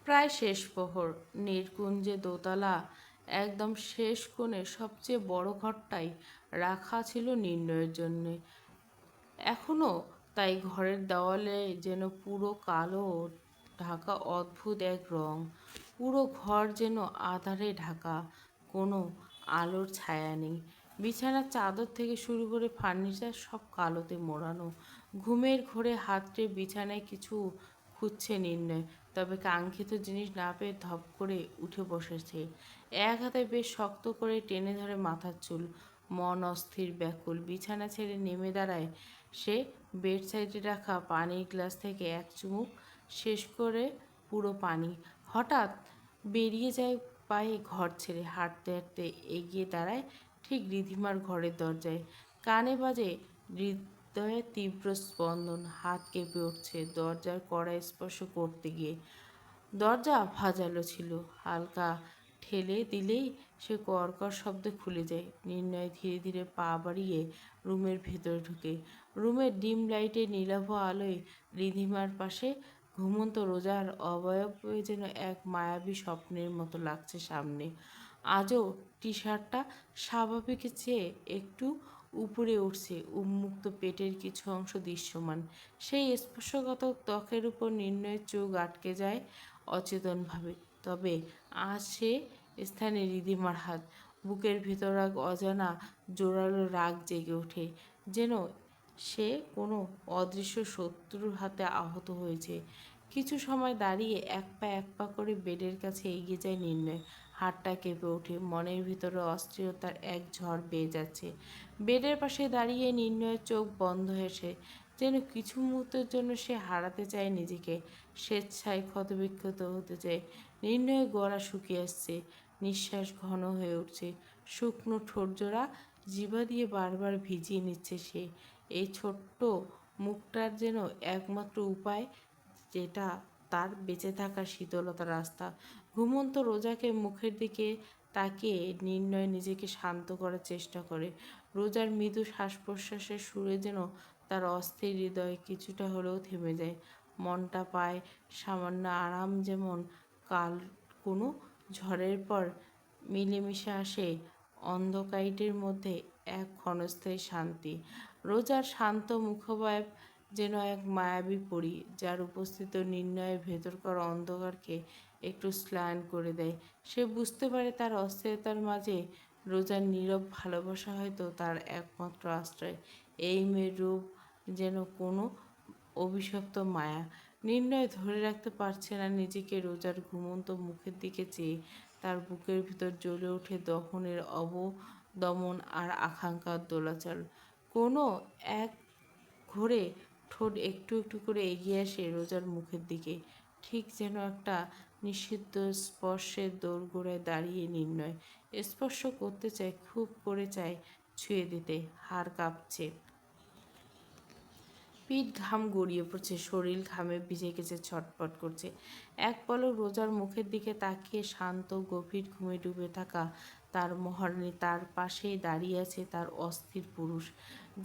প্রায় শেষ প্রহর। নির্কুঞ্জে দোতলা একদম শেষ কোণে সবচেয়ে বড় ঘরটাই রাখা ছিল নির্ণয়ের জন্যে। এখনও তাই ঘরের দেওয়ালে যেন পুরো কালো ঢাকা অদ্ভুত এক রং। পুরো ঘর যেন আঁধারে ঢাকা, কোনো আলোর ছায়া নেই। বিছানার চাদর থেকে শুরু করে ফার্নিচার সব কালোতে মোড়ানো। ঘুমের ঘোরে হাতড়ে বিছানায় কিছু খুঁজছে নির্ণয়, তবে কাঙ্ক্ষিত জিনিস না পেয়ে ধপ করে উঠে বসেছে। এক হাতে বেশ শক্ত করে টেনে ধরে মাথার চুল। মন অস্থির ব্যাকুল। বিছানা ছেড়ে নেমে দাঁড়ায় সে। বেড সাইডে রাখা পানির গ্লাস থেকে এক চুমুক শেষ করে পুরো পানি। হঠাৎ বেরিয়ে যায় পায়ে ঘর ছেড়ে। হাঁটতে হাঁটতে এগিয়ে দাঁড়ায় ঠিক রিধিমার ঘরের দরজায়। কানে বাজে হৃদয়ে তীব্র স্পন্দন। হাত কেঁপে উঠছে দরজার কড়া স্পর্শ করতে গিয়ে। দরজা ভাঁজালো ছিল। হালকা ঠেলে দিলেই সে কর্কর শব্দে খুলে যায়। নির্ণয় ধীরে ধীরে পা বাড়িয়ে রুমের ভেতরে ঢুকে। রুমের ডিম লাইটে নীলাভ আলোয় রিধিমার পাশে ঘুমন্ত রোজার অবয়বে যেন এক মায়াবী স্বপ্নের মতো লাগছে সামনে। আজও টি শার্টটা স্বাভাবিকের চেয়ে একটু উপরে উঠছে, উন্মুক্ত পেটের কিছু অংশ দৃশ্যমান। সেই স্পর্শকাতর ত্বকের উপর নির্ণয়ের চোখ আটকে যায় অচেতনভাবে। তবে আজ সে স্থানে রিধিমার হাত। বুকের ভেতর এক অজানা জোরালো রাগ জেগে ওঠে, যেন সে কোনো অদৃশ্য শত্রুর হাতে আহত হয়েছে। কিছু সময় দাঁড়িয়ে এক পা করে বেডের কাছে এগিয়ে যায় নির্ণয়। হাতটা কেঁপে ওঠে, মনের ভিতরে অস্থিরতার এক ঝড় বেয়ে যাচ্ছে। বেডের পাশে দাঁড়িয়ে নির্ণয়ের চোখ বন্ধ হেসে, যেন কিছু মুহূর্তের জন্য সে হারাতে চায় নিজেকে, স্বেচ্ছায় ক্ষতবিক্ষত হতে চায়। নির্ণয়ের গলা শুকিয়ে আসছে, নিঃশ্বাস ঘন হয়ে উঠছে। শুকনো ঠোঁটজোড়া জিভা দিয়ে বারবার ভিজিয়ে নিচ্ছে সে। এই ছোট্ট মুখটার যেন একমাত্র উপায়, যেটা তার বেঁচে থাকার শীতলতার রাস্তা। ঘুমন্ত রোজাকে মুখের দিকে তাকিয়ে নির্ণয় নিজেকে শান্ত করার চেষ্টা করে। রোজার মৃদু শ্বাস প্রশ্বাসের সুরে যেন তার অস্থির হৃদয় কিছুটা হলেও থেমে যায়। মনটা পায় সামান্য আরাম, যেমন কাল কোনো ঝড়ের পর মিলেমিশে আসে অন্ধকারের মধ্যে এক ক্ষণস্থায়ী শান্তি। রোজার শান্ত মুখভাব যেন এক মায়াবী পরী, যার উপস্থিত নির্ণয়ের ভেতরকার অন্ধকারকে একটু স্নান করে দেয়। সে বুঝতে পারে তার অস্থিরতার মাঝে রোজার নীরব ভালোবাসা হয়তো তার একমাত্র আশ্রয়। এই মেয়ের রূপ যেন কোনো অভিশপ্ত মায়া। নির্ণয় ধরে রাখতে পারছে না নিজেকে। রোজার ঘুমন্ত মুখের দিকে চেয়ে তার বুকের ভিতর জ্বলে ওঠে দহনের অবদমন আর আকাঙ্ক্ষার দোলাচল। কোনো এক ঘোরে ঠোঁট একটু একটু করে এগিয়ে আসে রোজার মুখের দিকে, ঠিক যেন একটা নিষিদ্ধ স্পর্শের দোরগোড়ায় দাঁড়িয়ে নির্ণয়। স্পর্শ করতে চায়, খুব করে চায় ছুঁয়ে দিতে। হাড় কাঁপছে, পিঠ ঘাম গড়িয়ে পড়ছে, শরীর ঘামে ভিজে গেছে, ছটফট করছে। এক পলক রোজার মুখের দিকে তাকিয়ে শান্ত গভীর ঘুমে ডুবে থাকা তার মহারানী, তার পাশেই দাঁড়িয়ে আছে তার অস্থির পুরুষ,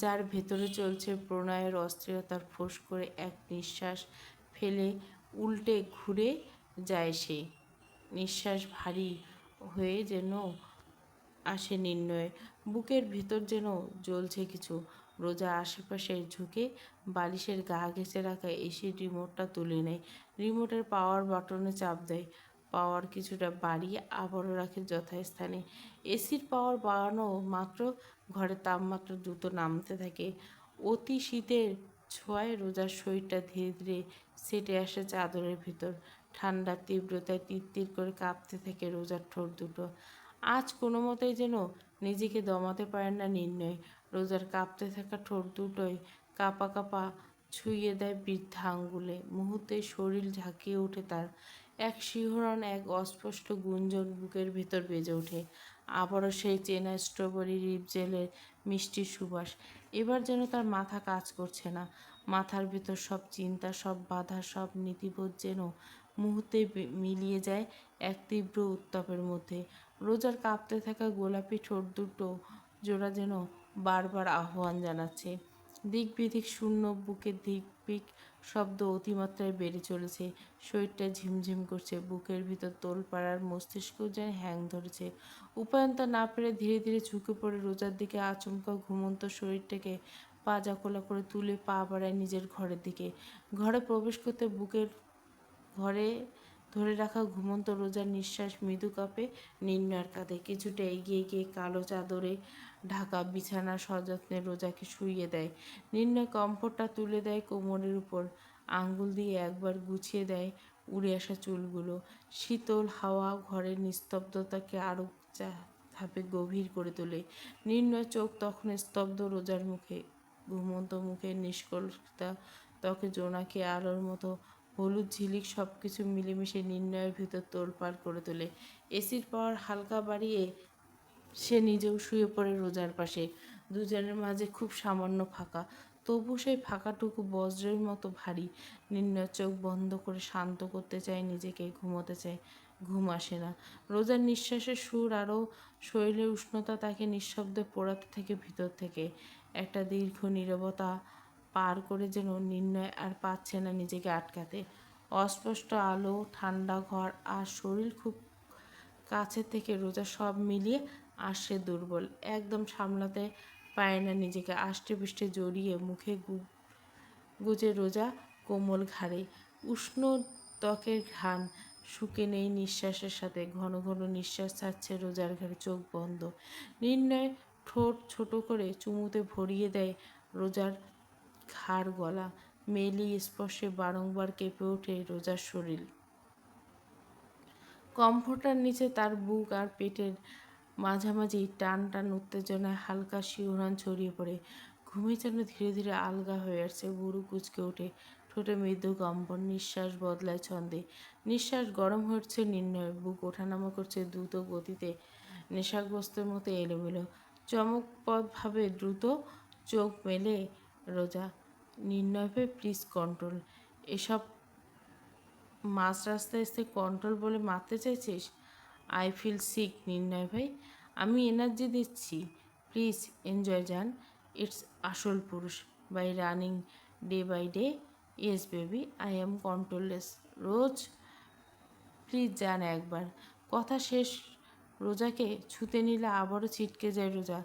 যার ভেতরে চলছে প্রণয়ের অস্থিরতার। ফোঁস করে এক নিঃশ্বাস ফেলে উল্টে ঘুরে যায় সে। নিঃশ্বাস ভারী হয়ে যেন আসে নির্ণয়। বুকের ভিতর যেন জ্বলছে কিছু। রোজা আশেপাশে ঝুঁকে বালিশের গা ঘেঁষে রাখা এসির রিমোটটা তুলে নেয়। রিমোটের পাওয়ার বাটনে চাপ দেয়। পাওয়ার কিছুটা বাড়িয়ে আবারও রাখে যথাস্থানে। এসির পাওয়ার বাড়ানো মাত্র ঘরের তাপমাত্রা দ্রুত নামতে থাকে। অতি শীতের ছোঁয়ায় রোজার শরীরটা ধীরে ধীরে সেটে আসে চাদরের ভিতর। ঠান্ডার তীব্রতায় তিরতির করে কাঁপতে থাকে রোজার ঠোঁট দুটো। আজ কোনো মতেই যেন নিজেকে দমাতে পারে না নির্ণয়। রোজার কাঁপতে থাকা ঠোঁট দুটোয় কাঁপা কাঁপা ছুঁয়ে দেয় বৃদ্ধা আঙ্গুলে। মুহূর্তে শরীর ঝাঁকিয়ে ওঠে তার। এক শিহরণ, এক অস্পষ্ট গুঞ্জন বুকের ভিতর বেজে ওঠে। আবারও সেই চেনা স্ট্রবেরি রিপ জেলের মিষ্টি সুবাস। এবার যেন তার মাথা কাজ করছে না। মাথার ভিতর সব চিন্তা, সব বাধা, সব নীতিবোধ যেন মুহূর্তে মিলিয়ে যায় এক তীব্র উত্তাপের মধ্যে। রোজার কাঁপতে থাকা গোলাপি ঠোঁট দুটো জোড়া যেন বারবার আহ্বান জানাচ্ছে। দিক বিদিক শূন্য, বুকে দিক বিক শব্দ অতিমাত্রায় বেড়ে চলেছে। শরীরটা ঝিমঝিম করছে, বুকের ভিতর তোলপাড়ার, মস্তিষ্ক যেন হ্যাং ধরেছে। উপায়ন্ত না পেরে ধীরে ধীরে ঝুঁকে পড়ে রোজার দিকে, আচমকা ঘুমন্ত শরীরটাকে পা জাকলা করে তুলে পা বাড়ায় নিজের ঘরের দিকে। ঘরে প্রবেশ করতে বুকের ঘরে ধরে রাখা ঘুমন্ত রোজার নিঃশ্বাস মৃদু কাঁপে নির্ণয়ের কাঁধে। কিছুটা এগিয়ে গিয়ে কালো চাদরে ঢাকা বিছানা সযত্নে রোজাকে শুইয়ে দেয়। নির্ণয় কম্ফর্টটা তুলে দেয় কোমরের উপর, আঙ্গুল দিয়ে একবার গুছিয়ে দেয় উড়ে আসা চুলগুলো। শীতল হাওয়া ঘরের নিস্তব্ধতাকে আরও ধাপে গভীর করে তোলে। নির্ণয় চোখ তখন স্তব্ধ রোজার মুখে, ঘুমন্ত মুখে নিষ্কলতা, ত্বকে জোনাকি আলোর মতো হলুদ ঝিলিক সব কিছু মিলেমিশে নির্ণয়ের ভিতর তোলপাড় করে তোলে। এসির পাওয়ার হালকা বাড়িয়ে সে নিজেও শুয়ে পড়ে রোজার পাশে। দুজনের মাঝে খুব সামান্য ফাঁকা, তবু সেই ফাঁকাটুকু বজ্রের মতো ভারী। নির্ণয় চোখ বন্ধ করে শান্ত করতে চায় নিজেকে, ঘুমোতে চায়। ঘুম আসে না। রোজার নিঃশ্বাসের সুর আরও শরীরের উষ্ণতা তাকে নিঃশব্দে পোড়াতে থাকে ভিতর থেকে। একটা দীর্ঘ নীরবতা পার করে যেন নির্ণয় আর পাচ্ছে না নিজেকে আটকাতে। অস্পষ্ট আলো, ঠান্ডা ঘর আর শরীর খুব কাছে থেকে রোজা সব মিলিয়ে আর সে দুর্বল, একদম সামলাতে পারে না নিজেকে। আষ্টেপৃষ্টে জড়িয়ে মুখে গুজে রোজা কোমল ঘাড়ে। উষ্ণ ত্বকের ঘ্রাণ শুকে নেই নিঃশ্বাসের সাথে। ঘন ঘন নিঃশ্বাস ছাড়ছে রোজার ঘাড়ে, চোখ বন্ধ। নির্ণয় ঠোঁট ছোট করে চুমুতে ভরিয়ে দেয় রোজার ঘাড় গলা। মেলি স্পর্শে বারংবার কেঁপে ওঠে রোজার শরীর। কমফোর্টার নিচে তার বুক আর পেটের মাঝামাঝি টান টান উত্তেজনায় হালকা শিহরণ ছড়িয়ে পড়ে। ঘুমে যেন ধীরে ধীরে আলগা হয়ে আসছে, বুড়ো কুঁচকে ওঠে, ঠোঁটে মৃদু কম্পন, নিঃশ্বাস বদলায় ছন্দে। নিঃশ্বাস গরম হচ্ছে নির্ণয়, বুক ওঠানামা করছে দ্রুত গতিতে, নেশাগ্রস্তের মতো এলোমেলো, চমকপ্রদভাবে দ্রুত। চোখ মেলে রোজা। নির্ণয় ভাই, প্লিজ কন্ট্রোল। এসব মাঝ রাস্তায় এসে কন্ট্রোল বলে মারতে চাইছিস? আই ফিল সিক নির্ণয় ভাই। আমি এনার্জি দিচ্ছি, প্লিজ এনজয় যান। ইটস আসল পুরুষ by running day by day. Yes baby, I am controlless. Rose please যান একবার। কথা শেষ রোজাকে ছুতে নিলে আবারও ছিটকে যায় রোজা,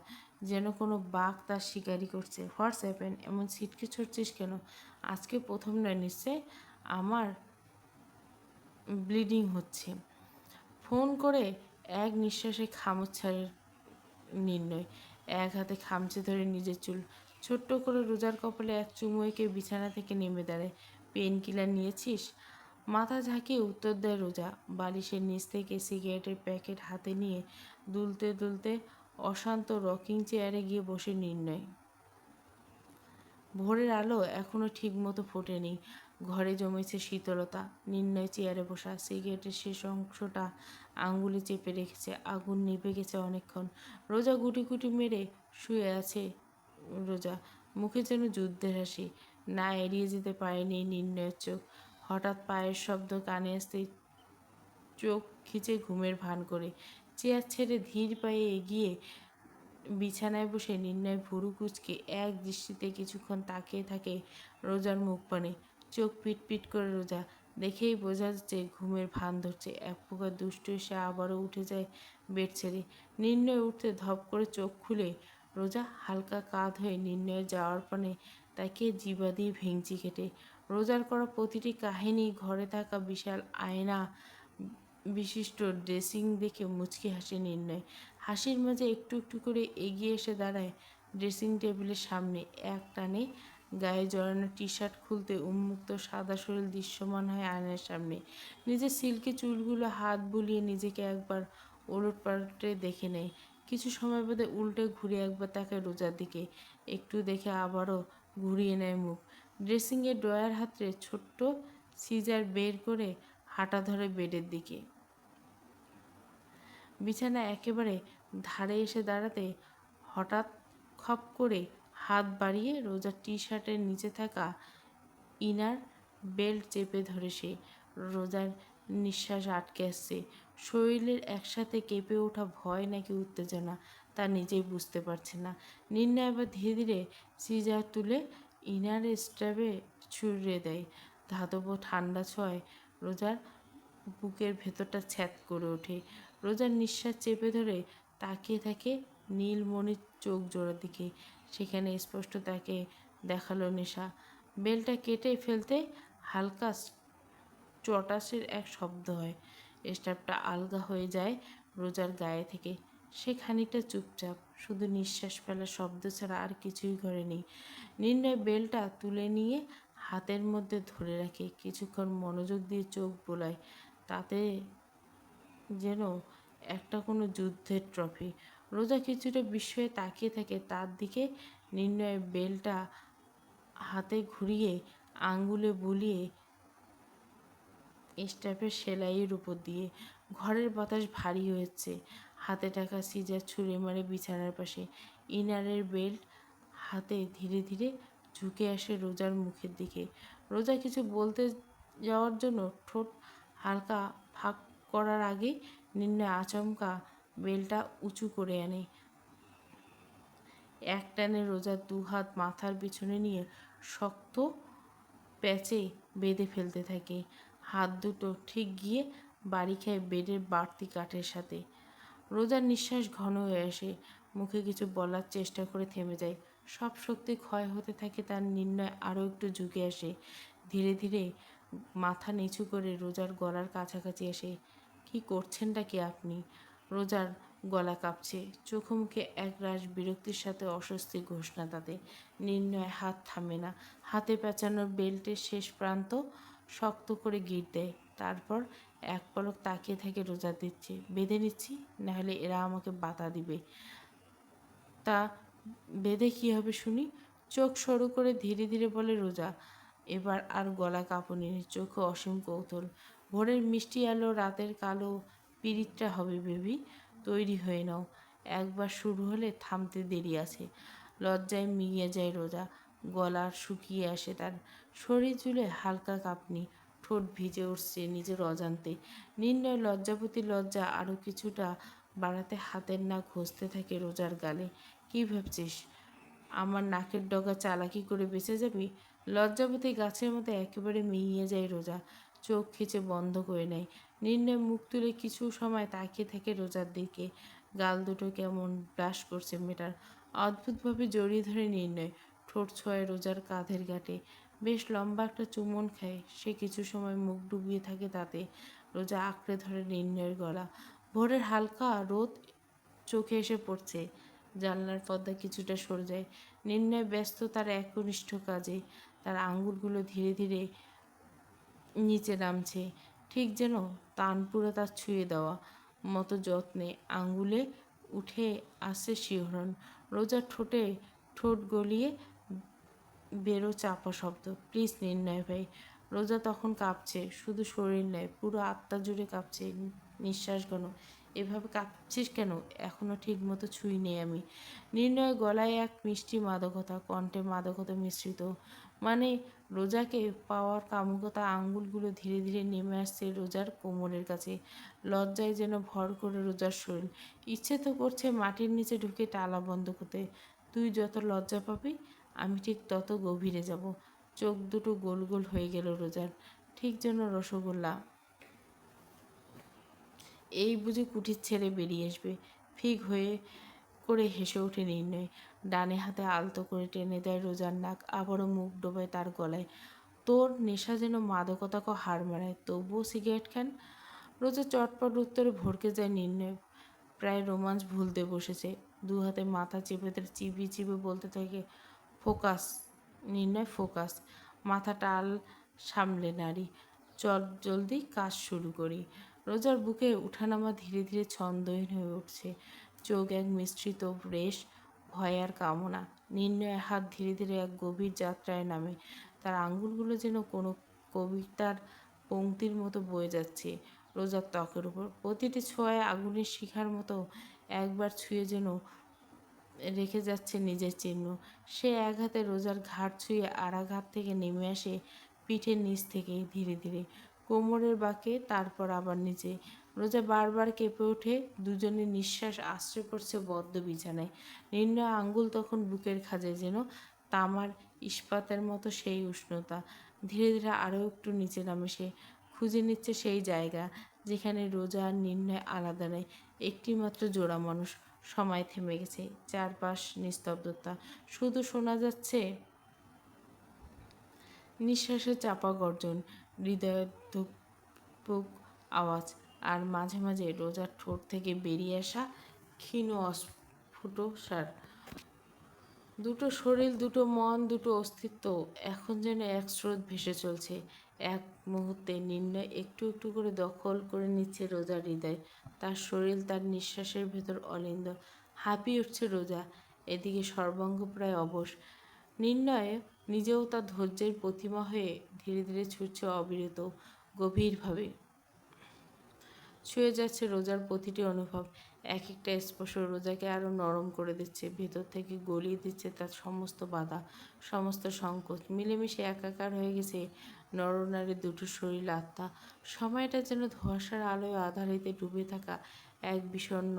যেন কোনো বাঘ তার শিকারি করছে। হোয়াটস হ্যাপেন? এমন ছিটকে ছুটছিস কেন? আজকে প্রথম নয় নিশ্চয়। আমার ব্লিডিং হচ্ছে। ফোন করে এক নিঃশ্বাসে খামচ ছাড়ে নির্ণয়। এক হাতে খামচে ধরে নিজের চুল ছোট্ট করে রোজার কপালে এক চুমু এঁকে বিছানা থেকে নেমে দাঁড়ায়। পেন কিলার নিয়েছিস? মাথা ঝাঁকিয়ে উত্তর দেয় রোজা। বালিশের নিচ থেকে সিগারেটের প্যাকেট হাতে নিয়ে দুলতে দুলতে অশান্ত রকিং চেয়ারে গিয়ে বসে নির্ণয়। ভোরের আলো এখনও ঠিকমতো ফোটেনি, ঘরে জমেছে শীতলতা। নির্ণয় চেয়ারে বসা, সিগারেটের শেষ অংশটা আঙ্গুলে চেপে রেখেছে। আগুন নিভে গেছে অনেকক্ষণ। রোজা গুটি গুটি মেরে শুয়ে আছে। রোজা মুখে যেন যুদ্ধের হাসি। না এড়িয়ে যেতে পারেনি নির্ণয়ের চোখ। হঠাৎ পায়ের শব্দ কানে আসতেই চোখ খিচে ঘুমের ভান করে চেয়ার ছেড়ে ধীর পায়ে এগিয়ে বিছানায় বসে নির্ণয় ভুরু কুঁচকে এক দৃষ্টিতে কিছুক্ষণ তাকিয়ে থাকে রোজার মুখ পানে। চোখ পিটপিট করে রোজা। দেখেই বোঝা যাচ্ছে ঘুমের ভান ধরছে। এক প্রকার দুষ্ট এসে আবারও উঠে যায় বেড ছেড়ে। নির্ণয় উঠতে ধপ করে চোখ খুলে রোজা হালকা কাঁধ হয়ে নির্ণয়ের যাওয়ার পানে তাকে জিভা দিয়ে ভেঙচি কেটে। রোজার করা প্রতিটি কাহিনী, ঘরে থাকা বিশাল আয়না বিশিষ্ট ড্রেসিং দেখে মুচকি হাসি নির্ণয়। হাসির মাঝে একটু একটু করে এগিয়ে এসে দাঁড়ায় ড্রেসিং টেবিলের সামনে। এক টানে গায়ে জড়ানো টি শার্ট খুলতে উন্মুক্ত সাদা শরীর দৃশ্যমান হয় আয়নার সামনে। নিজের সিল্কি চুলগুলো হাত বুলিয়ে নিজেকে একবার ওলট পালটে দেখে নেয়। কিছু সময় বাদে উল্টে ঘুরে একবার তাকায় রোজার দিকে, একটু দেখে আবারও ঘুরিয়ে নেয় মুখ। ড্রেসিংয়ের ড্রয়ার হাতে ছোট্ট সিজার বের করে হাঁটা ধরে বেডের দিকে। বিছানা একেবারে ধারে এসে দাঁড়াতে হঠাৎ খপ করে হাত বাড়িয়ে রোজার টি শার্টের নিচে থাকা ইনার বেল্ট চেপে ধরে সে। রোজার নিঃশ্বাস আটকে আসছে। শরীরের একসাথে কেঁপে ওঠা ভয় নাকি উত্তেজনা তা নিজেই বুঝতে পারছে না। নির্ণয় আবার ধীরে ধীরে সিজার তুলে ইনার স্ট্র্যাপে ছুড়ে দেয়। ধাতব ঠান্ডা ছোঁয়ায় রোজার বুকের ভেতরটা ছ্যাঁত করে ওঠে। রোজার নিঃশ্বাস চেপে ধরে তাকিয়ে থাকে নীলমণির চোখ জোড়ার দিকে। সেখানে স্পষ্ট তাকে দেখালো নেশা। বেলটা কেটে ফেলতে হালকা চটাসের এক শব্দ হয়। স্টাফটা আলগা হয়ে যায় রোজার গায়ে থেকে। সে খানিকটা চুপচাপ, শুধু নিঃশ্বাস ফেলার শব্দ ছাড়া আর কিছুই করেনি। নির্ণয় বেলটা তুলে নিয়ে হাতের মধ্যে ধরে রাখে, কিছুক্ষণ মনোযোগ দিয়ে চোখ বোলায়। তাতে যেন একটা কোনো যুদ্ধের ট্রফি। রোজা কিছুটা বিস্ময়ে তাকিয়ে থাকে তার দিকে। নির্ণয় বেলটা হাতে ঘুরিয়ে আঙ্গুলে বুলিয়ে স্টাফের সেলাইয়ের উপর দিয়ে। ঘরের বাতাস ভারী হয়েছে। হাতে টাকা সিজার ছুঁড়ে মারে বিছানার পাশে। ইনারের বেল্ট হাতে ধীরে ধীরে ঝুঁকে আসে রোজার মুখের দিকে। রোজা কিছু বলতে যাওয়ার জন্য ঠোঁট হালকা ফাঁক করার আগেই নির্ণয় আচমকা বেলটা উঁচু করে আনে। এক টানে রোজার দুহাত মাথার পিছনে নিয়ে শক্ত প্যাচে বেঁধে ফেলতে থাকে। হাত দুটো ঠিক গিয়ে বাড়ি খায় বেডের বাড়তি কাঠের সাথে। রোজার নিঃশ্বাস ঘন হয়ে আসে। মুখে কিছু বলার চেষ্টা করে থেমে যায়। সব শক্তি ক্ষয় হতে থাকে তার। নির্ণয় আরও একটু ঝুঁকে আসে। ধীরে ধীরে মাথা নিচু করে রোজার গলার কাছাকাছি আসে। কি করছেনটা কি আপনি? রোজার গলা কাঁপছে, চোখ মুখে একরাশ বিরক্তির সাথে অস্বস্তির ঘোষণা তাতে। নির্ণয় হাত থামে না। হাতে পেঁচানোর বেল্টের শেষ প্রান্ত শক্ত করে গিঁট দেয়। তারপর এক পলক তাকিয়ে থাকে রোজা দিচ্ছে। বেঁধে নিচ্ছি, নাহলে এরা আমাকে বাধা দিবে। তা বেঁধে কী হবে শুনি? চোখ সরু করে ধীরে ধীরে বলে রোজা। এবার আর গলা কাঁপুনি, চোখে অসীম কৌতূহল। ভোরের মিষ্টি আলো, রাতের কালো পিরিতটা হবে বেবি। তৈরি হয়ে নাও। একবার শুরু হলে থামতে দেরি আছে। লজ্জায় মিলিয়ে যায় রোজা। গলা শুকিয়ে আসে তার। শরীর জুড়ে হালকা কাঁপনি। ঠোঁট ভিজে উঠছে নিজের অজান্তে। নির্ণয় লজ্জাপতি লজ্জা আরও কিছুটা বাড়াতে হাতের নাক ঘষতে থাকে রোজার গালে। কী ভাবছিস আমার নাকের ডগা চালাকি করে বেঁচে যাবি? লজ্জাবতী গাছের মতো একেবারে মিলিয়ে যায় রোজা। চোখ খিচে বন্ধ করে নেয়। নির্ণয় মুখ তুলে কিছু সময় তাকিয়ে থাকে রোজার দিকে। গাল দুটো কেমন ব্লাশ করছে মেয়েটার। অদ্ভুতভাবে জড়িয়ে ধরে নির্ণয়। ঠোঁট ছোঁয়ায় রোজার কাঁধের গাঁটে। বেশ লম্বা একটা চুমন খায় সে। কিছু সময় মুখ ডুবিয়ে থাকে তাতে। রোজা আঁকড়ে ধরে নির্ণয়ের গলা। ভোরের হালকা রোদ চোখে এসে পড়ছে। জানলার পর্দা কিছুটা সরে যায়। নির্ণয় ব্যস্ত তার একনিষ্ঠ কাজে। তার আঙ্গুলগুলো ধীরে ধীরে নিচে নামছে, ঠিক যেন তানপুরা তার ছুঁয়ে দেওয়া মতো যত্নে। আঙ্গুলে উঠে আসছে শিহরণ। রোজার ঠোঁটে ঠোঁট গলিয়ে বেরো চাপা শব্দ। প্লিজ নির্ণয় ভাই। রোজা তখন কাঁপছে, শুধু শরীর নয়, পুরো আত্মা জুড়ে কাঁপছে। নিঃশ্বাস ঘন। এভাবে কাঁপছিস কেন? এখনও ঠিক মতো ছুঁই নেই আমি। নির্ণয় গলায় এক মিষ্টি মাদকতা, কণ্ঠে মাদকতা মিশ্রিত। মানে রোজাকে পাওয়ার কামুকতা। আঙ্গুলগুলো ধীরে ধীরে নেমে আসছে রোজার কোমরের কাছে। লজ্জায় যেন ভর করে রোজার শরীর। ইচ্ছে তো করছে মাটির নিচে ঢুকে টালা বন্ধ করতে। তুই যত লজ্জা পাবি আমি ঠিক তত গভীরে যাব। চোখ দুটো গোল গোল হয়ে গেল রোজার, ঠিক যেন রসগোল্লা। এই বুঝে কুঠির ছেড়ে বেরিয়ে আসবে। ফিক হয়ে করে হেসে ওঠে নির্ণয়। ডানে হাতে আলতো করে টেনে দেয় রোজার নাক। আবারও মুখ ডোবায় তার গলায়। তোর নেশা যেন মাদকতাকে হার মানায়, তবুও সিগারেট খান? রোজা চটপট উত্তরে ভড়কে যায় নির্ণয়। প্রায় রোমাঞ্চ ভুলতে বসেছে। দু হাতে মাথা চেপে ধরে চিবিয়ে চিবিয়ে বলতে থাকে, ফোকাস নির্ণয়, ফোকাস। মাথা টাল সামলে নাড়ি। চল জলদি কাজ শুরু করি। রোজার বুকে উঠানামা ধীরে ধীরে ছন্দহীন হয়ে উঠছে। চোখ এক মিশ্রিত রেশ, ভয় আর কামনা। নির্ণয়ের হাত ধীরে ধীরে এক গভীর যাত্রায় নামে। তার আঙ্গুলগুলো যেন কোনো কবিতার পংক্তির মতো বয়ে যাচ্ছে রোজার ত্বকের উপর। প্রতিটি ছোঁয়ায় আগুনের শিখার মতো একবার ছুঁয়ে যেন রেখে যাচ্ছে নিজের চিহ্ন। সে এক হাতে রোজার ঘাট ছুঁয়ে আর এক হাত থেকে নেমে আসে পিঠের নিচ থেকে ধীরে ধীরে, কোমরের বাঁকে, তারপর আবার নিচে। রোজা বারবার কেঁপে ওঠে। দুজনের নিঃশ্বাস আশ্রয় পড়ছে বদ্ধ বিছানায়। নির্ণয় আঙ্গুল তখন বুকের খাঁজে যেন তামার ইস্পাতের মতো সেই উষ্ণতা। ধীরে ধীরে আরও একটু নিচে নামে সে, খুঁজে নিচ্ছে সেই জায়গা যেখানে রোজা আর নির্ণয় আলাদা নয়, একটিমাত্র জোড়া মানুষ। সময় থেমে গেছে, চারপাশ নিস্তব্ধতা, শুধু শোনা যাচ্ছে নিঃশ্বাসের চাপা গর্জন, হৃদয়ের ধুকপুক আওয়াজ, আর মাঝে মাঝে রোজার ঠোঁট থেকে বেরিয়ে আসা ক্ষীণ অস্ফুট সার। দুটো শরীর, দুটো মন, দুটো অস্তিত্ব এখন যেন এক স্রোত ভেসে চলছে। এক মুহূর্তে নির্ণয় একটু একটু করে দখল করে নিচ্ছে রোজার হৃদয়। তার শরীর, তার নিঃশ্বাসের ভেতর অলিন্দ হাঁপিয়ে উঠছে রোজা। এদিকে সর্বাঙ্গ প্রায় অবশ। নির্ণয় নিজেও তার ধৈর্যের প্রতিমা হয়ে ধীরে ধীরে ছুটছে অবিরত, গভীরভাবে ছুঁয়ে যাচ্ছে রোজার প্রতিটি অনুভব। এক একটা স্পর্শ রোজাকে আরও নরম করে দিচ্ছে, ভেতর থেকে গলিয়ে দিচ্ছে তার সমস্ত বাধা, সমস্ত সংকোচ। মিলেমিশে একাকার হয়ে গেছে নরনারীর দুটো শরীর, আত্মা। সময়টা যেন ধোঁয়াশার আলোয় আধারিতে ডুবে থাকা এক বিষণ্ণ